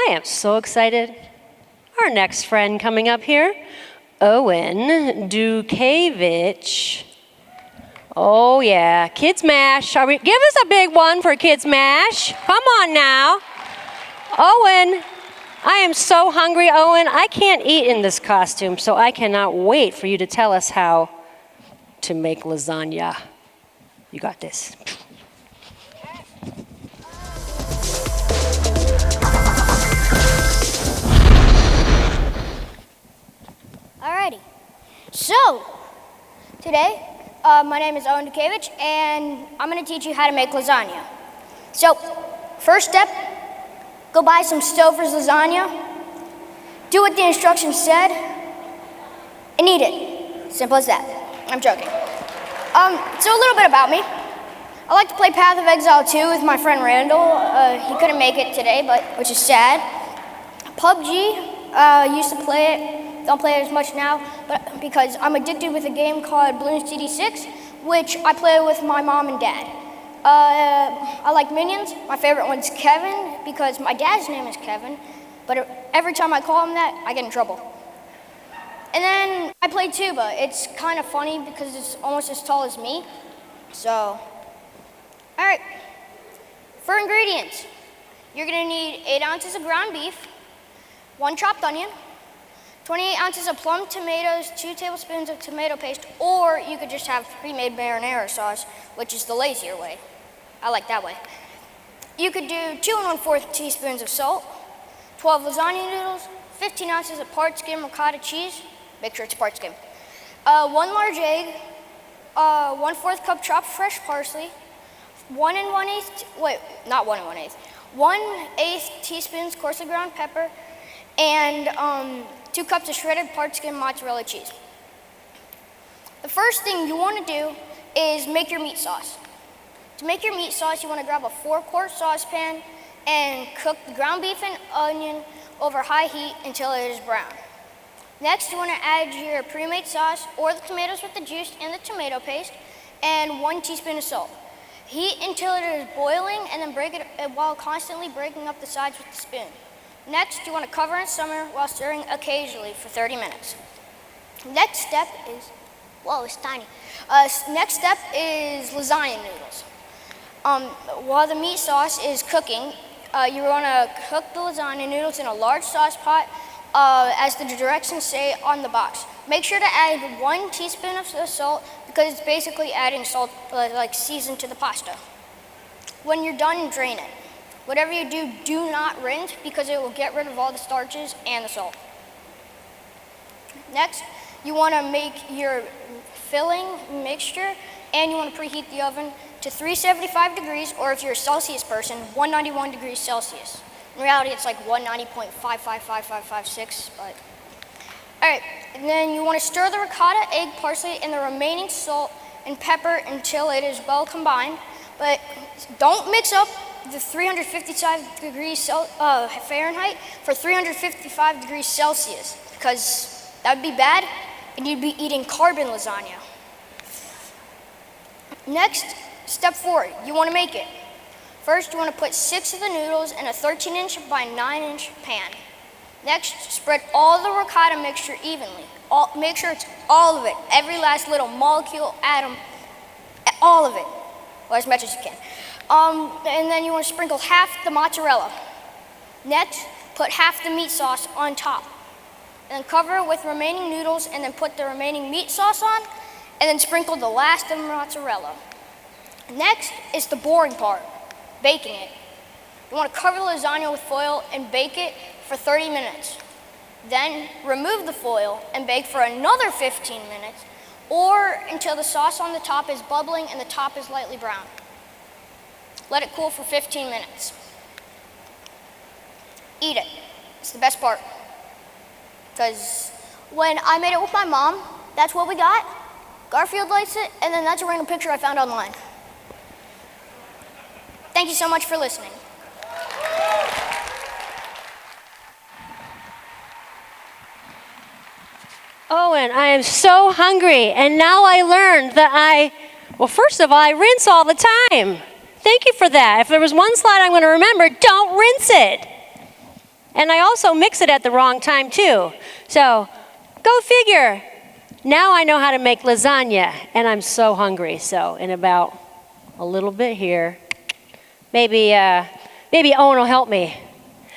I am so excited. Our next friend coming up here, Owen Dutkiewicz. Oh yeah, Kids Mash. Give us a big one for Kids Mash. Come on now. Owen, I am so hungry, Owen. I can't eat in this costume, so I cannot wait for you to tell us how to make lasagna. You got this. Alrighty, so today my name is Owen Dutkiewicz and I'm going to teach you how to make lasagna. So first step, go buy some Stouffer's lasagna, do what the instructions said, and eat it. Simple as that. I'm joking. So a little bit about me. I like to play Path of Exile 2 with my friend Randall. He couldn't make it today, which is sad. PUBG, used to play it. Don't play it as much now, but because I'm addicted with a game called Bloons TD6, which I play with my mom and dad. I like Minions. My favorite one's Kevin, because my dad's name is Kevin, but every time I call him that, I get in trouble. And then I play tuba. It's kind of funny because it's almost as tall as me. So, all right. For ingredients, you're gonna need 8 ounces of ground beef, 1 chopped onion, 28 ounces of plum tomatoes, 2 tablespoons of tomato paste, or you could just have pre-made marinara sauce, which is the lazier way. I like that way. You could do 2 1/4 teaspoons of salt, 12 lasagna noodles, 15 ounces of part skim ricotta cheese, make sure it's part skim, 1 large egg, 1/4 cup chopped fresh parsley, 1 1/8 teaspoons coarsely ground pepper, and 2 cups of shredded part skim mozzarella cheese. The first thing you want to do is make your meat sauce. To make your meat sauce, you want to grab a 4-quart saucepan and cook the ground beef and onion over high heat until it is brown. Next, you want to add your pre-made sauce or the tomatoes with the juice and the tomato paste and 1 teaspoon of salt. Heat until it is boiling and then break it while constantly breaking up the sides with the spoon. Next, you want to cover and simmer while stirring occasionally for 30 minutes. Next step is, whoa, it's tiny. Next step is lasagna noodles. While the meat sauce is cooking, you want to cook the lasagna noodles in a large sauce pot as the directions say on the box. Make sure to add 1 teaspoon of salt because it's basically adding salt like seasoned to the pasta. When you're done, drain it. Whatever you do, do not rinse because it will get rid of all the starches and the salt. Next, you want to make your filling mixture and you want to preheat the oven to 375 degrees, or if you're a Celsius person, 191 degrees Celsius. In reality, it's like 190.555556, but. All right, and then you want to stir the ricotta, egg, parsley, and the remaining salt and pepper until it is well combined, but don't mix up the 355 degrees Fahrenheit for 355 degrees Celsius, because that would be bad, and you'd be eating carbon lasagna. Next, step 4, you want to make it. First, you want to put 6 of the noodles in a 13-inch by 9-inch pan. Next, spread all the ricotta mixture evenly. Make sure it's all of it, every last little molecule, atom, all of it, or as much as you can. And then you want to sprinkle half the mozzarella. Next, put half the meat sauce on top. And then cover it with remaining noodles and then put the remaining meat sauce on and then sprinkle the last of the mozzarella. Next is the boring part, baking it. You want to cover the lasagna with foil and bake it for 30 minutes. Then remove the foil and bake for another 15 minutes or until the sauce on the top is bubbling and the top is lightly brown. Let it cool for 15 minutes. Eat it. It's the best part. Because when I made it with my mom, that's what we got. Garfield likes it, and then that's a random picture I found online. Thank you so much for listening. Owen, I am so hungry, and now I learned that well, first of all, I rinse all the time. Thank you for that. If there was one slide I'm going to remember, don't rinse it. And I also mix it at the wrong time too. So go figure. Now I know how to make lasagna, and I'm so hungry. So in about a little bit here, maybe Owen will help me.